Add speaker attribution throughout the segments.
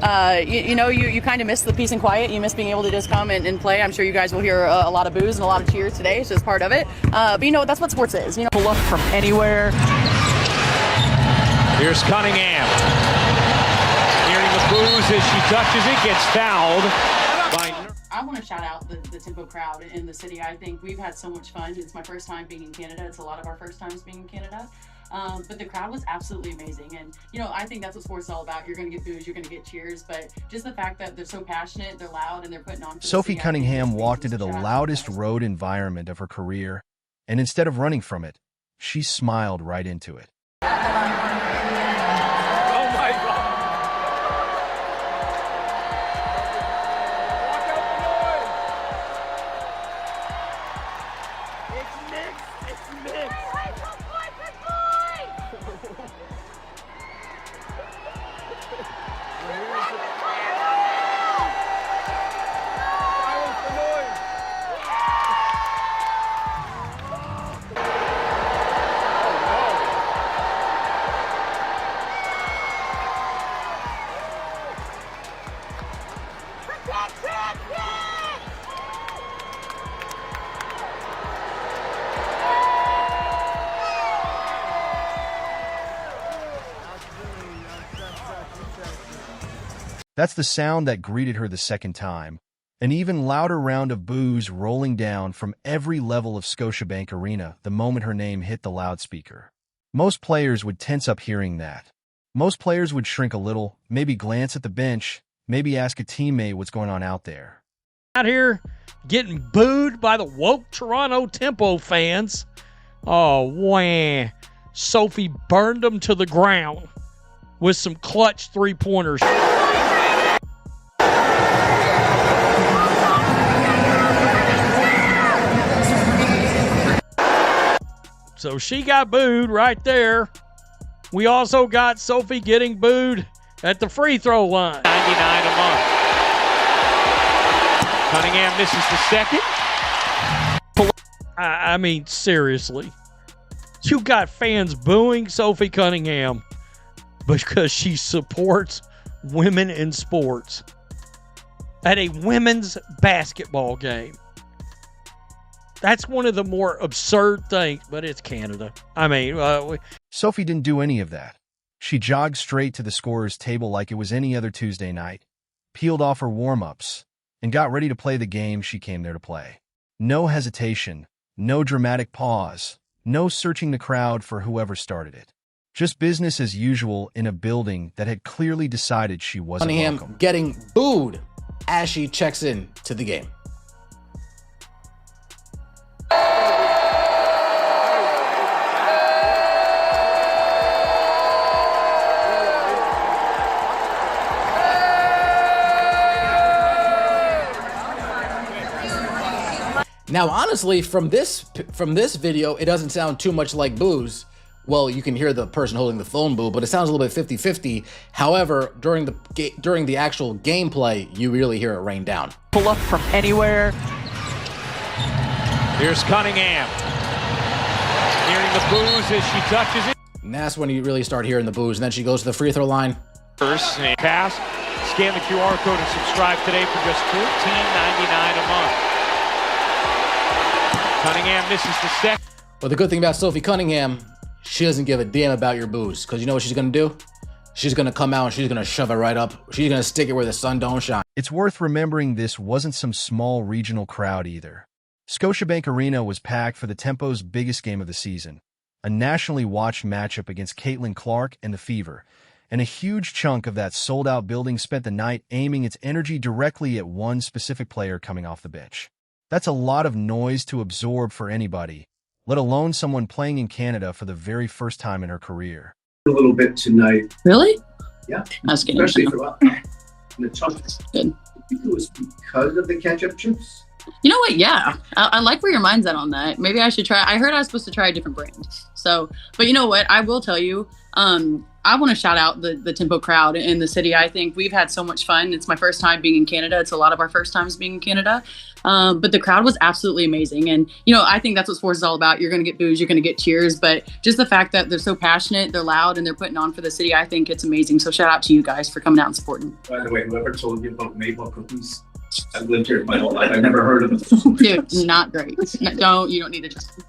Speaker 1: you kind of miss the peace and quiet. You miss being able to just come and play. I'm sure you guys will hear a lot of boos and a lot of cheers today, so it's part of it. But that's what sports is.
Speaker 2: Pull up from anywhere.
Speaker 3: Here's Cunningham. Hearing the boos as she touches it, gets fouled by...
Speaker 1: I want to shout out the Tempo crowd in the city. I think we've had so much fun. It's my first time being in Canada. It's a lot of our first times being in Canada. But the crowd was absolutely amazing. And, I think that's what sports is all about. You're going to get boos, you're going to get cheers. But just the fact that they're so passionate, they're loud, and they're putting on...
Speaker 4: Sophie Cunningham walked into the loudest road environment of her career. And instead of running from it, she smiled right into it. That's the sound that greeted her the second time. An even louder round of boos rolling down from every level of Scotiabank Arena the moment her name hit the loudspeaker. Most players would tense up hearing that. Most players would shrink a little, maybe glance at the bench, maybe ask a teammate what's going on out there.
Speaker 2: Out here getting booed by the woke Toronto Tempo fans. Oh, wah. Sophie burned them to the ground with some clutch three-pointers. So she got booed right there. We also got Sophie getting booed at the free throw line.
Speaker 3: 99 a month. Cunningham misses the second.
Speaker 2: I mean, seriously. You got fans booing Sophie Cunningham because she supports women in sports at a women's basketball game. That's one of the more absurd things, but it's Canada. I mean...
Speaker 4: Sophie didn't do any of that. She jogged straight to the scorer's table like it was any other Tuesday night, peeled off her warm-ups, and got ready to play the game she came there to play. No hesitation, no dramatic pause, no searching the crowd for whoever started it. Just business as usual in a building that had clearly decided she wasn't welcome.
Speaker 5: Getting booed as she checks in to the game. Now, honestly, from this video, it doesn't sound too much like boos. Well, you can hear the person holding the phone boo, but it sounds a little bit 50-50. However, during the actual gameplay, you really hear it rain down.
Speaker 2: Pull up from anywhere.
Speaker 3: Here's Cunningham. Hearing the boos as she touches it.
Speaker 5: And that's when you really start hearing the boos. And then she goes to the free throw line.
Speaker 3: First pass. Scan the QR code and subscribe today for just $14.99 a month. Cunningham misses the second.
Speaker 5: But the good thing about Sophie Cunningham, she doesn't give a damn about your boos. Because you know what she's going to do? She's going to come out and she's going to shove it right up. She's going to stick it where the sun don't shine.
Speaker 4: It's worth remembering this wasn't some small regional crowd either. Scotiabank Arena was packed for the Tempo's biggest game of the season, a nationally watched matchup against Caitlin Clark and the Fever, and a huge chunk of that sold-out building spent the night aiming its energy directly at one specific player coming off the bench. That's a lot of noise to absorb for anybody, let alone someone playing in Canada for the very first time in her career.
Speaker 6: A little bit tonight.
Speaker 1: Really?
Speaker 6: Yeah.
Speaker 1: That's getting
Speaker 6: especially for the top.
Speaker 1: Good.
Speaker 6: I think it was because of the ketchup chips.
Speaker 1: You know what? Yeah, I like where your mind's at on that. Maybe I should try. I heard I was supposed to try a different brand. So, but you know what? I will tell you, I want to shout out the Tempo crowd in the city. I think we've had so much fun. It's my first time being in Canada. It's a lot of our first times being in Canada. But the crowd was absolutely amazing. And, I think that's what sports is all about. You're going to get boos, you're going to get cheers. But just the fact that they're so passionate, they're loud, and they're putting on for the city, I think it's amazing. So shout out to you guys for coming out and supporting.
Speaker 6: By the way, whoever told you about maple cookies, I've lived here my whole life. I've never heard of them.
Speaker 1: Dude, not great. You don't need to trust me.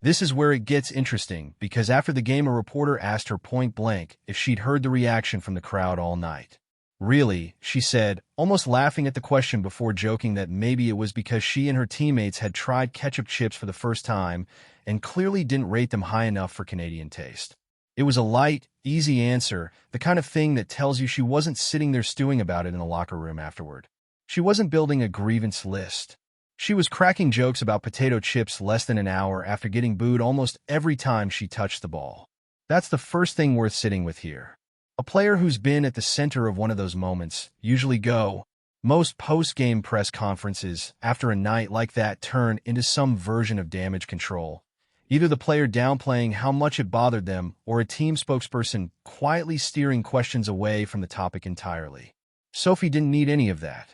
Speaker 4: This is where it gets interesting, because after the game, a reporter asked her point blank if she'd heard the reaction from the crowd all night. Really, she said, almost laughing at the question before joking that maybe it was because she and her teammates had tried ketchup chips for the first time and clearly didn't rate them high enough for Canadian taste. It was a light, easy answer, the kind of thing that tells you she wasn't sitting there stewing about it in the locker room afterward. She wasn't building a grievance list. She was cracking jokes about potato chips less than an hour after getting booed almost every time she touched the ball. That's the first thing worth sitting with here. A player who's been at the center of one of those moments usually go. Most post-game press conferences after a night like that turn into some version of damage control. Either the player downplaying how much it bothered them or a team spokesperson quietly steering questions away from the topic entirely. Sophie didn't need any of that.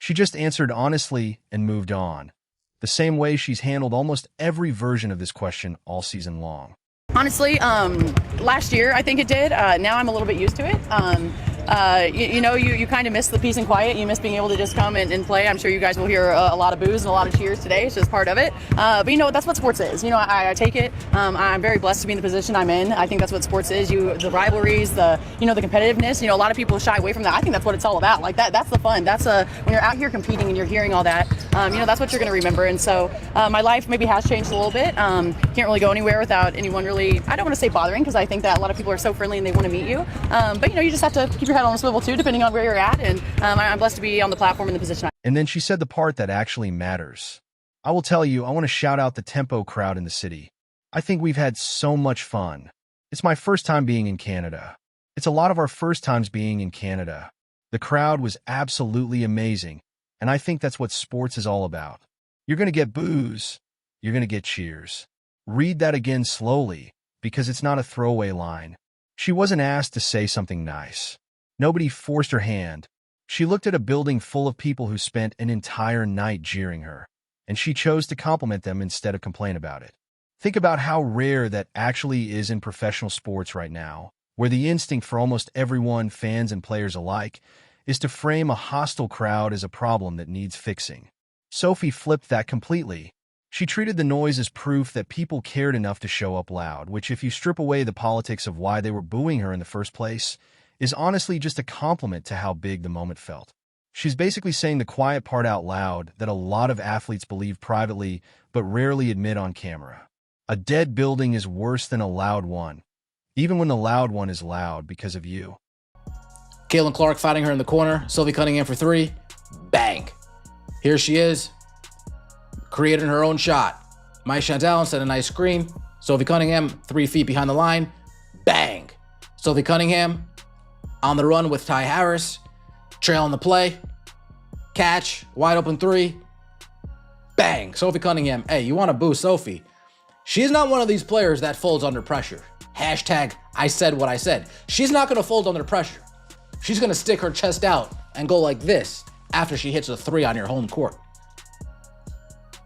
Speaker 4: She just answered honestly and moved on, the same way she's handled almost every version of this question all season long.
Speaker 1: Honestly, last year I think it did. Now I'm a little bit used to it. You kind of miss the peace and quiet. You miss being able to just come and play. I'm sure you guys will hear a lot of boos and a lot of cheers today. It's just part of it. But that's what sports is. I take it. I'm very blessed to be in the position I'm in. I think that's what sports is. The rivalries, the competitiveness. A lot of people shy away from that. I think that's what it's all about. Like that's the fun. That's when you're out here competing and you're hearing all that. That's what you're going to remember. And so my life maybe has changed a little bit. Can't really go anywhere without anyone really. I don't want to say bothering, because I think that a lot of people are so friendly and they want to meet you. But you just have to keep your head on a swivel too, depending on where you're at. And I'm blessed to be on the platform in the position.
Speaker 4: And then she said the part that actually matters. I will tell you, I want to shout out the Tempo crowd in the city. I think we've had so much fun. It's my first time being in Canada. It's a lot of our first times being in Canada. The crowd was absolutely amazing, and I think that's what sports is all about. You're going to get boos. You're going to get cheers. Read that again slowly, because it's not a throwaway line. She wasn't asked to say something nice. Nobody forced her hand. She looked at a building full of people who spent an entire night jeering her, and she chose to compliment them instead of complain about it. Think about how rare that actually is in professional sports right now, where the instinct for almost everyone, fans and players alike, is to frame a hostile crowd as a problem that needs fixing. Sophie flipped that completely. She treated the noise as proof that people cared enough to show up loud, which, if you strip away the politics of why they were booing her in the first place, is honestly just a compliment to how big the moment felt. She's basically saying the quiet part out loud that a lot of athletes believe privately but rarely admit on camera. A dead building is worse than a loud one, even when the loud one is loud because of you.
Speaker 5: Caitlin Clark fighting her in the corner. Sophie Cunningham for three. Bang. Here she is, creating her own shot. Mike Chantal set a nice screen. Sophie Cunningham 3 feet behind the line. Bang. Sophie Cunningham on the run with Ty Harris. Trailing the play. Catch. Wide open three. Bang. Sophie Cunningham. Hey, you want to boo Sophie? She's not one of these players that folds under pressure. Hashtag I said what I said. She's not going to fold under pressure. She's going to stick her chest out and go like this after she hits a three on your home court.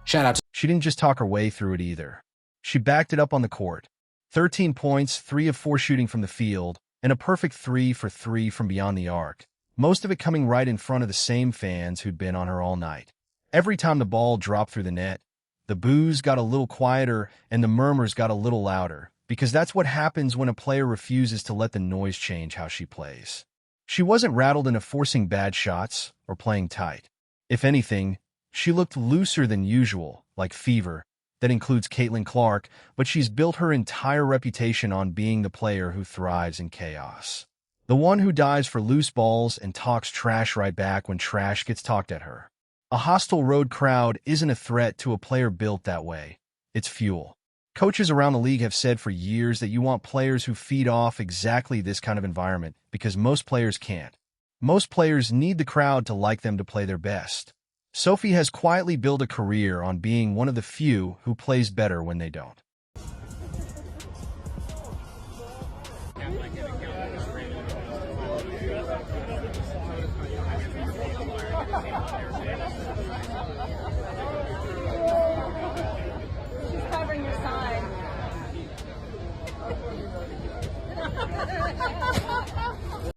Speaker 5: Shout out to...
Speaker 4: She didn't just talk her way through it either. She backed it up on the court. 13 points, 3 of 4 shooting from the field, and a perfect 3 for 3 from beyond the arc. Most of it coming right in front of the same fans who'd been on her all night. Every time the ball dropped through the net, the boos got a little quieter and the murmurs got a little louder, because that's what happens when a player refuses to let the noise change how she plays. She wasn't rattled into forcing bad shots or playing tight. If anything, she looked looser than usual, like fever. That includes Caitlin Clark, but she's built her entire reputation on being the player who thrives in chaos. The one who dives for loose balls and talks trash right back when trash gets talked at her. A hostile road crowd isn't a threat to a player built that way. It's fuel. Coaches around the league have said for years that you want players who feed off exactly this kind of environment, because most players can't. Most players need the crowd to like them to play their best. Sophie has quietly built a career on being one of the few who plays better when they don't.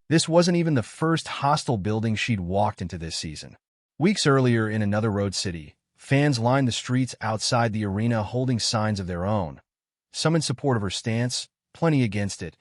Speaker 4: This wasn't even the first hostile building she'd walked into this season. Weeks earlier in another road city, fans lined the streets outside the arena holding signs of their own. Some in support of her stance, plenty against it,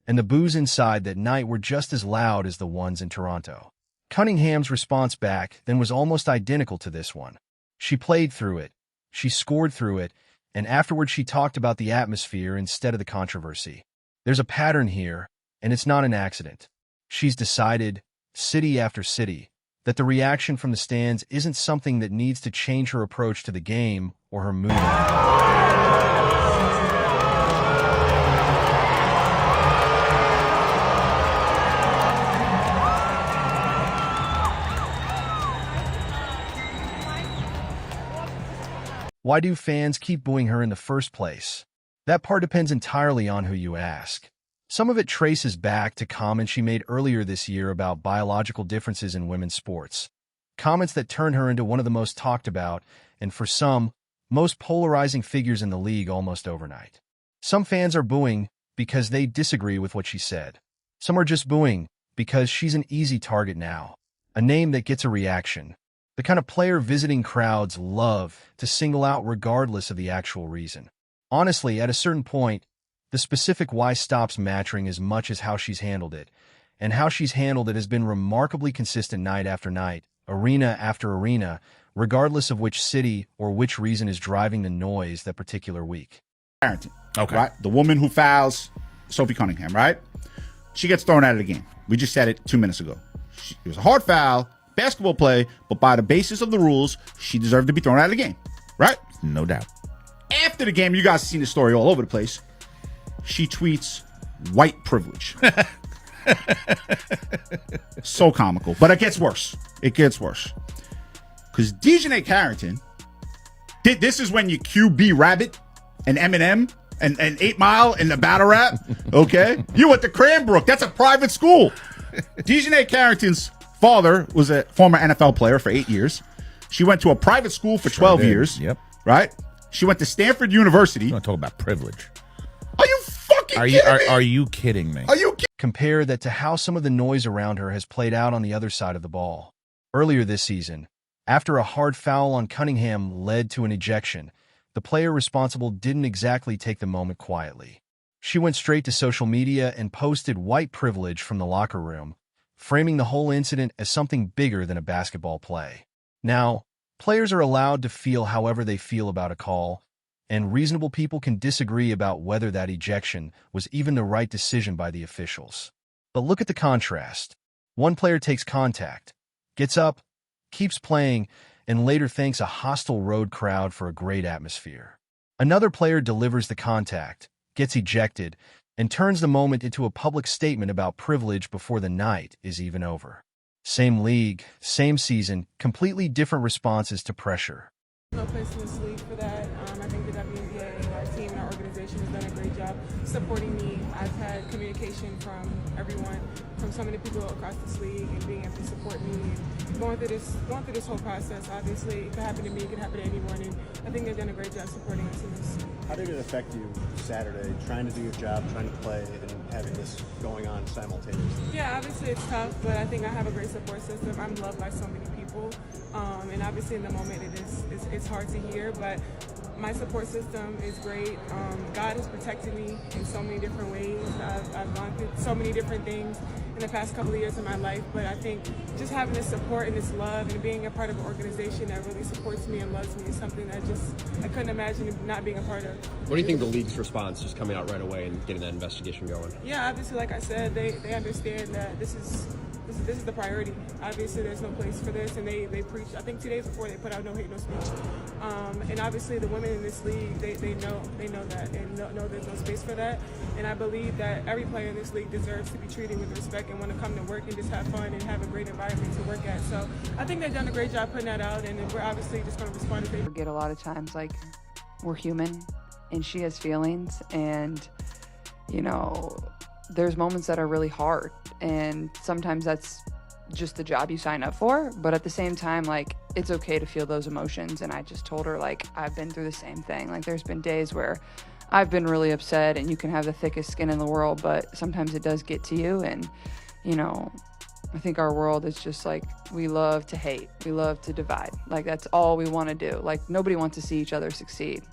Speaker 4: and the boos inside that night were just as loud as the ones in Toronto. Cunningham's response back then was almost identical to this one. She played through it, she scored through it, and afterward she talked about the atmosphere instead of the controversy. There's a pattern here, and it's not an accident. She's decided, city after city, that the reaction from the stands isn't something that needs to change her approach to the game or her mood. Why do fans keep booing her in the first place? That part depends entirely on who you ask. Some of it traces back to comments she made earlier this year about biological differences in women's sports. Comments that turned her into one of the most talked about, and for some, most polarizing figures in the league almost overnight. Some fans are booing because they disagree with what she said. Some are just booing because she's an easy target now, a name that gets a reaction. The kind of player visiting crowds love to single out regardless of the actual reason. Honestly, at a certain point, the specific why stops mattering as much as how she's handled it. And how she's handled it has been remarkably consistent night after night, arena after arena, regardless of which city or which reason is driving the noise that particular week.
Speaker 7: Okay. Right? The woman who fouls Sophie Cunningham, right? She gets thrown out of the game. We just said it 2 minutes ago. It was a hard foul. Basketball play, but by the basis of the rules, she deserved to be thrown out of the game, right?
Speaker 8: No doubt.
Speaker 7: After the game, you guys have seen the story all over the place. She tweets white privilege. So comical, but it gets worse. It gets worse. Because Dejanay Carrington, this is when you QB Rabbit and Eminem and 8 Mile and the battle rap, okay? You went to Cranbrook. That's a private school. Dejanay Carrington's father was a former NFL player for 8 years. She went to a private school for 12 years.
Speaker 8: Yep.
Speaker 7: Right? She went to Stanford University.
Speaker 8: You want to talk about privilege?
Speaker 7: Are you fucking kidding me?
Speaker 8: Are you kidding me?
Speaker 7: Are you kidding?
Speaker 4: Compare that to how some of the noise around her has played out on the other side of the ball. Earlier this season, after a hard foul on Cunningham led to an ejection, the player responsible didn't exactly take the moment quietly. She went straight to social media and posted white privilege from the locker room, framing the whole incident as something bigger than a basketball play. Now, players are allowed to feel however they feel about a call, and reasonable people can disagree about whether that ejection was even the right decision by the officials. But look at the contrast. One player takes contact, gets up, keeps playing, and later thanks a hostile road crowd for a great atmosphere. Another player delivers the contact, gets ejected, and turns the moment into a public statement about privilege before the night is even over. Same league, same season, completely different responses to pressure.
Speaker 9: No place in this league for that. I think the WNBA, our team and our organization has done a great job supporting me. I've had communication from everyone, from so many people across this league, and being able to support me and going through this whole process. Obviously, it could happen to me, it could happen to anyone, and I think they've done a great job supporting us in this.
Speaker 10: How did it affect you Saturday, trying to do your job, trying to play, and having this going on simultaneously?
Speaker 9: Yeah, obviously it's tough, but I think I have a great support system. I'm loved by so many people, and obviously in the moment it's hard to hear, but my support system is great. God has protected me in so many different ways. I've gone through so many different things in the past couple of years of my life, but I think just having this support and this love and being a part of an organization that really supports me and loves me is something that I couldn't imagine not being a part of.
Speaker 11: What do you think the league's response, just coming out right away and getting that investigation going?
Speaker 9: Yeah, obviously, like I said, they understand that this is the priority. Obviously, there's no place for this, and they preach. I think 2 days before they put out no hate, no speech. And obviously, the women in this league, they know that, and know there's no space for that. And I believe that every player in this league deserves to be treated with respect and want to come to work and just have fun and have a great environment to work at. So I think they've done a great job putting that out, and we're obviously just going to respond to it.
Speaker 12: We forget a lot of times, like, we're human, and she has feelings, and there's moments that are really hard, and sometimes that's just the job you sign up for, but at the same time, like, it's okay to feel those emotions. And I just told her, like, I've been through the same thing. Like, there's been days where I've been really upset, and you can have the thickest skin in the world, but sometimes it does get to you, and you know, I think our world is just like, we love to hate, we love to divide. Like, that's all we want to do. Like, nobody wants to see each other succeed.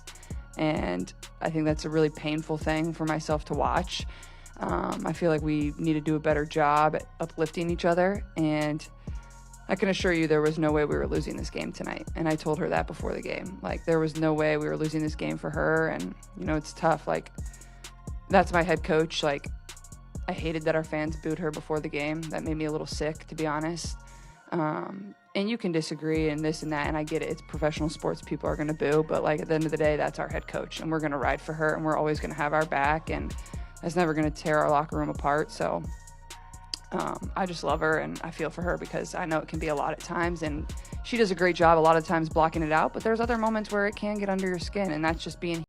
Speaker 12: And I think that's a really painful thing for myself to watch. I feel like we need to do a better job at uplifting each other. And I can assure you there was no way we were losing this game tonight. And I told her that before the game. Like, there was no way we were losing this game for her. And, you know, it's tough. Like, that's my head coach. Like, I hated that our fans booed her before the game. That made me a little sick, to be honest. And you can disagree and this and that, and I get it. It's professional sports. People are going to boo. But, like, at the end of the day, that's our head coach. And we're going to ride for her, and we're always going to have our back. And that's never going to tear our locker room apart. So I just love her, and I feel for her because I know it can be a lot at times. And she does a great job a lot of times blocking it out. But there's other moments where it can get under your skin, and that's just being